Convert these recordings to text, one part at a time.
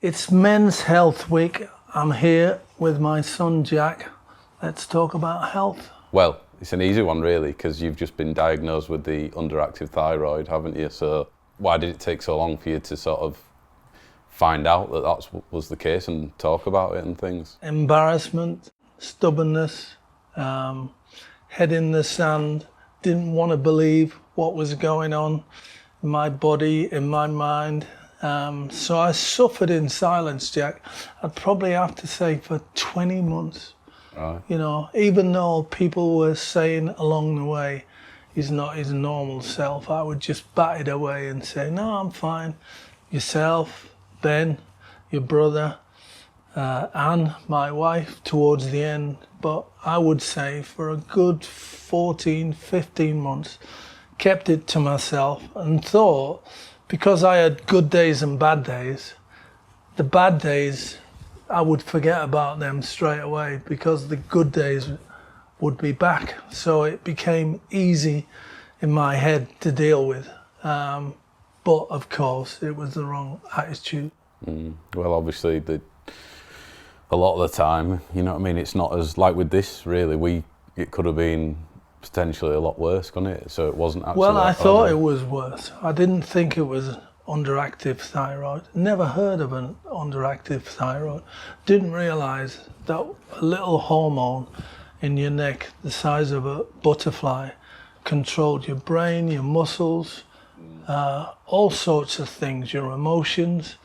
It's Men's Health Week. I'm here with my son Jack. Let's talk about health. Well, it's an easy one really, because you've just been diagnosed with the underactive thyroid, haven't you? So why did it take so long for you to sort of find out that was the case and talk about it and things? Embarrassment, stubbornness, head in the sand, didn't want to believe what was going on in my body, in my mind. So I suffered in silence, Jack. I'd probably have to say for 20 months. Right. You know, even though people were saying along the way, he's not his normal self, I would just bat it away and say, no, I'm fine. Yourself, Ben, your brother, and my wife towards the end. But I would say for a good 14, 15 months, kept it to myself and thought, because I had good days and bad days, the bad days, I would forget about them straight away because the good days would be back. So it became easy in my head to deal with. But of course, it was the wrong attitude. Well, obviously, a lot of the time, you know what I mean, it's not as, like with this, really, it could have been potentially a lot worse, couldn't it? So it wasn't actually... Well, I thought it was worse. I didn't think it was underactive thyroid. Never heard of an underactive thyroid. Didn't realise that a little hormone in your neck, the size of a butterfly, controlled your brain, your muscles, all sorts of things, your emotions.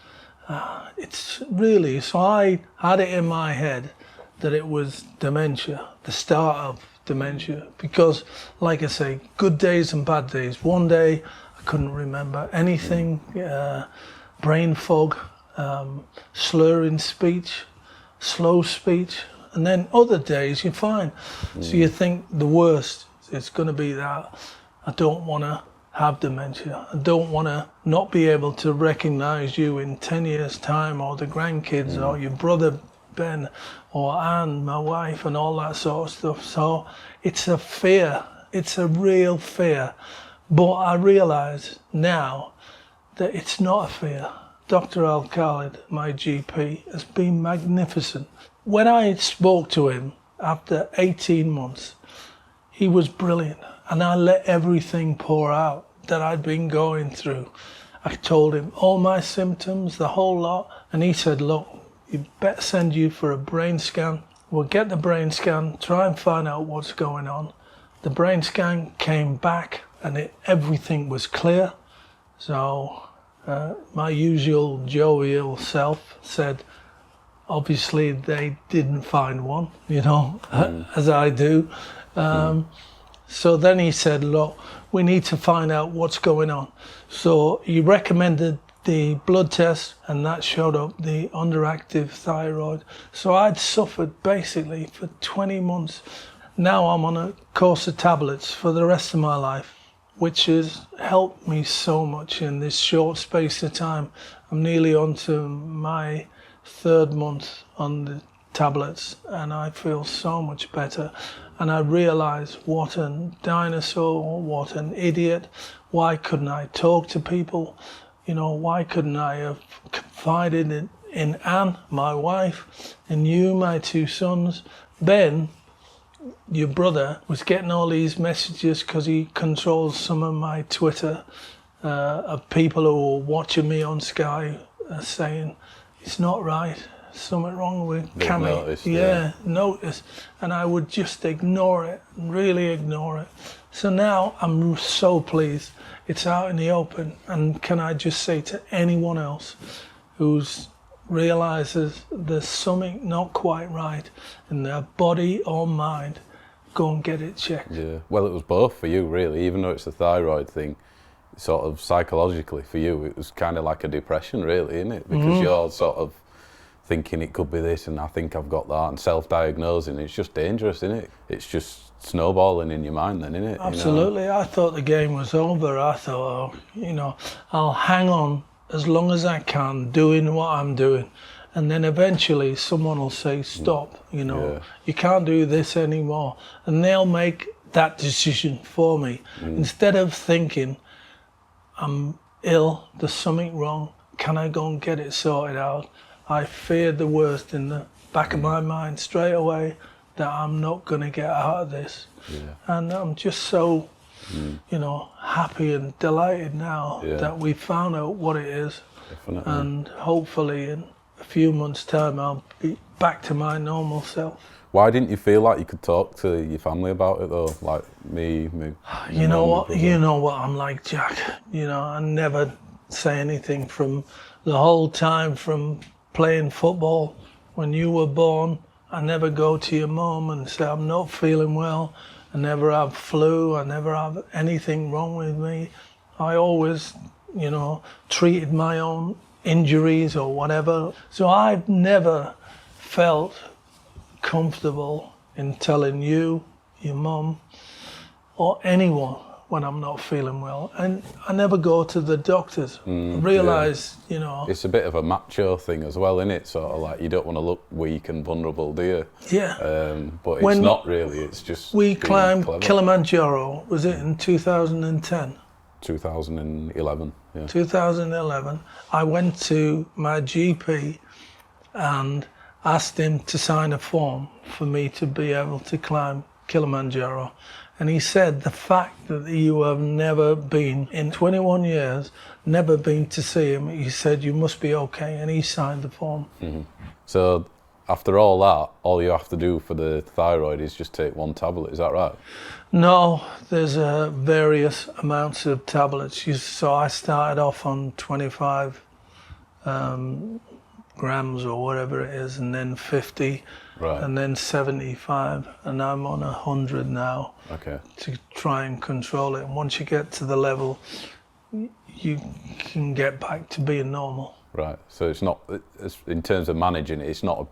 It's really, so I had it in my head that it was dementia, the start of dementia, because like I say, good days and bad days. One day I couldn't remember anything, brain fog, slurring speech, slow speech, and then other days you're fine. So you think the worst, it's going to be that. I don't want to have dementia. I don't want to not be able to recognize you in 10 years time, or the grandkids, or your brother Ben, or Anne, my wife, and all that sort of stuff. So it's a fear, it's a real fear. But I realise now that it's not a fear. Dr. Al-Khalid, my GP, has been magnificent. When I spoke to him after 18 months, he was brilliant, and I let everything pour out that I'd been going through. I told him all my symptoms, the whole lot, and he said, look, you better send you for a brain scan. We'll get the brain scan, try and find out what's going on. The brain scan came back and everything was clear. So my usual jovial self said, obviously they didn't find one, you know, as I do. So then he said, look, we need to find out what's going on. So he recommended the blood test, and that showed up the underactive thyroid. So I'd suffered basically for 20 months. Now I'm on a course of tablets for the rest of my life, which has helped me so much in this short space of time. I'm nearly on to my 3rd month on the tablets, and I feel so much better. And I realise what a dinosaur, what an idiot. Why couldn't I talk to people? You know, why couldn't I have confided in Anne, my wife, and you, my 2 sons? Ben, your brother, was getting all these messages because he controls some of my Twitter of people who are watching me on Sky saying, it's not right, something wrong with Kammy. Noticed, notice. And I would just ignore it, really ignore it. So now I'm so pleased it's out in the open. And can I just say to anyone else who's realizes there's something not quite right in their body or mind, go and get it checked. Yeah, well, it was both for you really, even though it's a thyroid thing. Sort of psychologically for you, it was kind of like a depression really, isn't it? Because you're sort of thinking it could be this and I think I've got that, and self-diagnosing, it's just dangerous, isn't it? It's just snowballing in your mind then, isn't it? Absolutely. You know? I thought the game was over. I thought, you know, I'll hang on as long as I can doing what I'm doing, and then eventually someone will say stop, you know, you can't do this anymore, and they'll make that decision for me. Instead of thinking I'm ill, there's something wrong, can I go and get it sorted out? I feared the worst in the back of my mind straight away, that I'm not going to get out of this. Yeah. And I'm just so, you know, happy and delighted now that we found out what it is. Definitely. And hopefully in a few months' time, I'll be back to my normal self. Why didn't you feel like you could talk to your family about it though? Like me. You know what? You know what I'm like, Jack. You know, I never say anything from the whole time from playing football. When you were born, I never go to your mum and say I'm not feeling well. I never have flu. I never have anything wrong with me. I always, you know, treated my own injuries or whatever. So I've never felt comfortable in telling you, your mum, or anyone when I'm not feeling well. And I never go to the doctors. I realise, you know... It's a bit of a macho thing as well, isn't it? Sort of like, you don't want to look weak and vulnerable, do you? Yeah. But it's not really, it's just... We climbed Kilimanjaro, was it in 2010? 2011, yeah. 2011. I went to my GP and asked him to sign a form for me to be able to climb Kilimanjaro. And he said, the fact that you have never been, in 21 years, never been to see him, he said, you must be okay, and he signed the form. Mm-hmm. So after all that, all you have to do for the thyroid is just take one tablet, is that right? No, there's various amounts of tablets. So I started off on 25 grams or whatever it is, and then 50, and then 75, and I'm on 100 now to try and control it. And once you get to the level, you can get back to being normal. Right, so it's not, in terms of managing it, it's not a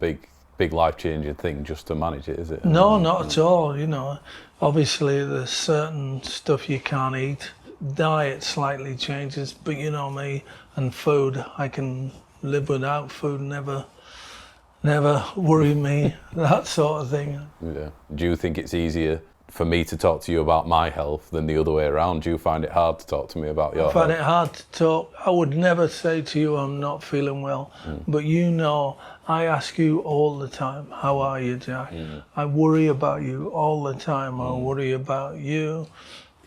big life-changing thing just to manage it, is it? No, not at all, you know. Obviously there's certain stuff you can't eat. Diet slightly changes, but you know me, and food, I can live without food, never worry me, that sort of thing. Yeah. Do you think it's easier for me to talk to you about my health than the other way around? Do you find it hard to talk to me about your health? I find it hard to talk. I would never say to you I'm not feeling well, but you know, I ask you all the time, how are you, Jack? I worry about you all the time. I worry about you,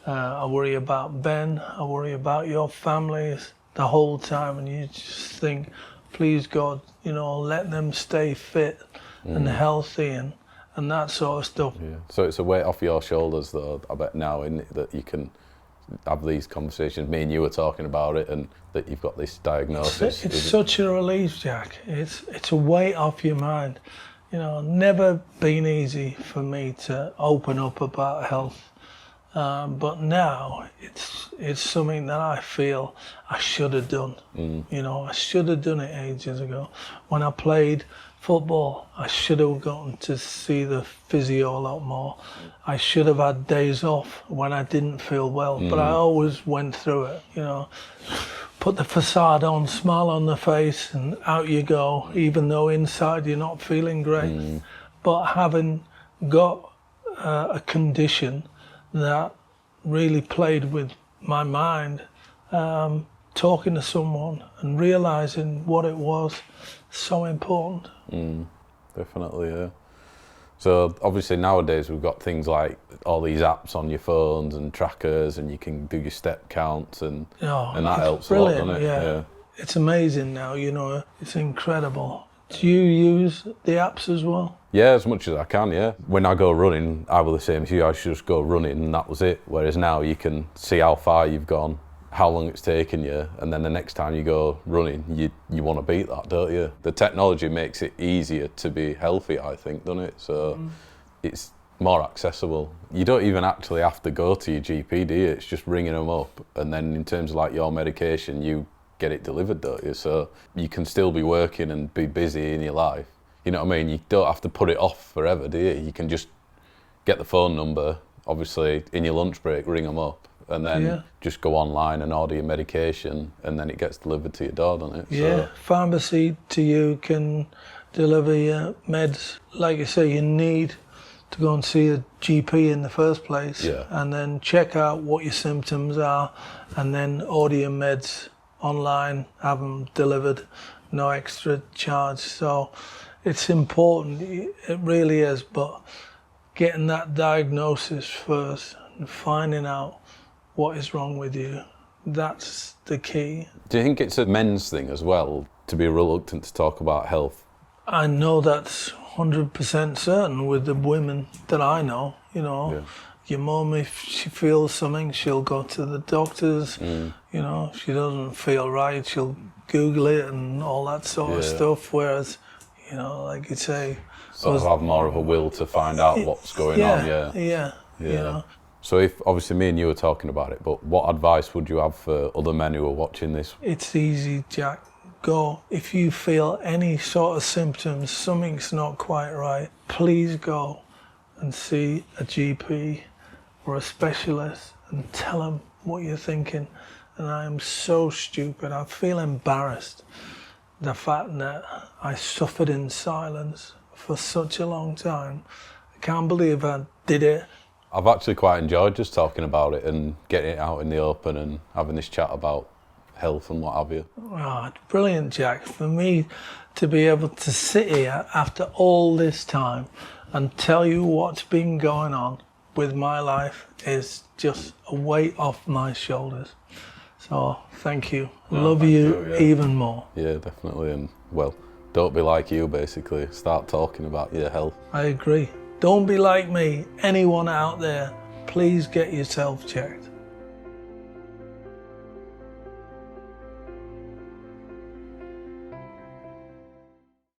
I worry about Ben, I worry about your families the whole time, and you just think, please God, you know, let them stay fit and healthy and that sort of stuff. Yeah. So it's a weight off your shoulders though, I bet now, isn't it, that you can have these conversations. Me and you were talking about it, and that you've got this diagnosis. It's such a relief, Jack. It's a weight off your mind. You know, never been easy for me to open up about health. But now it's something that I feel I should have done. You know, I should have done it ages ago. When I played football, I should have gotten to see the physio a lot more. I should have had days off when I didn't feel well, but I always went through it, you know. Put the facade on, smile on the face, and out you go, even though inside you're not feeling great. But having got a condition that really played with my mind, talking to someone and realising what it was, so important. Definitely, yeah. So obviously nowadays we've got things like all these apps on your phones and trackers, and you can do your step counts, and that helps a lot, doesn't it? Yeah. It's amazing now, you know, it's incredible. Do you use the apps as well? Yeah, as much as I can, yeah. When I go running, I was the same as you. I should just go running and that was it. Whereas now you can see how far you've gone, how long it's taken you, and then the next time you go running, you want to beat that, don't you? The technology makes it easier to be healthy, I think, doesn't it? So it's more accessible. You don't even actually have to go to your GP, do you? It's just ringing them up, and then in terms of like your medication, you get it delivered, don't you? So you can still be working and be busy in your life. You know what I mean? You don't have to put it off forever, do you? You can just get the phone number, obviously in your lunch break, ring them up, and then just go online and order your medication, and then it gets delivered to your door, doesn't it? Yeah, so pharmacy to you can deliver your meds. Like you say, you need to go and see a GP in the first place, and then check out what your symptoms are, and then order your meds online, have them delivered, no extra charge. So it's important, it really is, but getting that diagnosis first and finding out what is wrong with you, that's the key. Do you think it's a men's thing as well, to be reluctant to talk about health? I know that's 100% certain with the women that I know, you know. Yeah. Your mum, if she feels something, she'll go to the doctors. You know, if she doesn't feel right, she'll Google it and all that sort of stuff. Whereas, you know, like you say, Sort of have more of a will to find out what's going on, yeah. You know. So if, obviously me and you were talking about it, but what advice would you have for other men who are watching this? It's easy, Jack. Go. If you feel any sort of symptoms, something's not quite right, please go and see a GP or a specialist and tell them what you're thinking. And I am so stupid. I feel embarrassed. The fact that I suffered in silence for such a long time. I can't believe I did it. I've actually quite enjoyed just talking about it and getting it out in the open and having this chat about health and what have you. Oh, it's brilliant, Jack. For me to be able to sit here after all this time and tell you what's been going on with my life is just a weight off my shoulders. So thank you. Love you even more. Yeah, definitely. And well, don't be like you, basically. Start talking about your health. I agree. Don't be like me. Anyone out there, please get yourself checked.